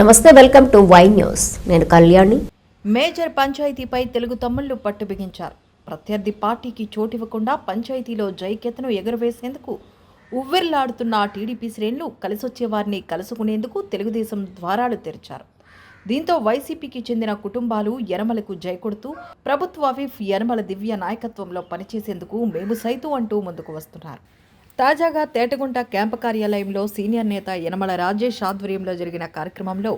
నమస్తే, welcome to Y news. నేను Kalyani. Major పంచాయతీపై Telugu తమ్ముళ్లు పట్టు బిగించారు. ప్రత్యర్థి పార్టీకి చోటివ్వకుండా పంచాయతీలో జైకెత్తును ఎగురవేసేందుకు ఉవ్వెర్లాడుతున్న టీడీపీ శ్రేణులు కలిసొచ్చే వారిని కలుసుకునేందుకు తెలుగుదేశం ద్వారాలు తెరిచారు. దీంతో వైసీపీకి చెందిన కుటుంబాలు యనమలకు జై కొడుతూ ప్రభుత్వ విప్ యనమల దివ్య నాయకత్వంలో పనిచేసేందుకు మేము సైతం అంటూ ముందుకు వస్తున్నారు. తాజాగా తేటగుంట క్యాంపు కార్యాలయంలో సీనియర్ నేత యనమల రాజేష్ ఆధ్వర్యంలో జరిగిన కార్యక్రమంలో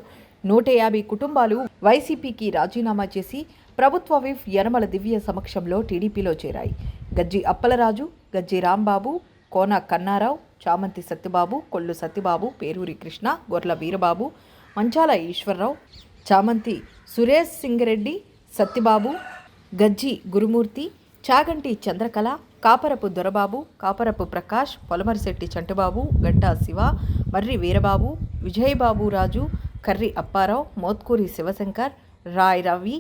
150 కుటుంబాలు వైసీపీకి రాజీనామా చేసి ప్రభుత్వ విప్ యనమల దివ్య సమక్షంలో టీడీపీలో చేరాయి. గజ్జి అప్పలరాజు, గజ్జి రాంబాబు, కోన కన్నారావు, చామంతి సత్యబాబు, కొల్లు సత్యబాబు, పేరూరి కృష్ణ, గొర్ల వీరబాబు, మంచాల ఈశ్వరరావు, చామంతి సురేష్ సింగరెడ్డి, సత్యబాబు, గజ్జి గురుమూర్తి, చాగంటి చంద్రకళ, కాపరపు దొరబాబు, కాపరపు ప్రకాష్, పొలమరిశెట్టి చంటుబాబు, గంటా శివ, మర్రి వీరబాబు, విజయబాబు రాజు, కర్రి అప్పారావు, మోత్కూరి శివశంకర్, రాయ్ రవి,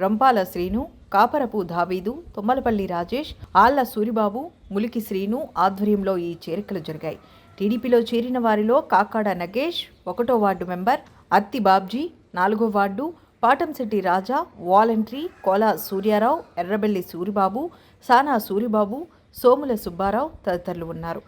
రంపాల శ్రీను, కాపరపు దావీదు, తుమ్మలపల్లి రాజేష్, ఆళ్ల సూరిబాబు, ములికి శ్రీను ఆధ్వర్యంలో ఈ చేరికలు జరిగాయి. టీడీపీలో చేరిన వారిలో కాకాడ నగేష్ 1వ వార్డు మెంబర్, అత్తి బాబ్జీ 4వ వార్డు, పాటంశెట్టి రాజా, వాలంటరీ కోలా సూర్యారావు, ఎర్రబెల్లి సూరిబాబు, సానా సూరిబాబు, సోముల సుబ్బారావు తదితరులు ఉన్నారు.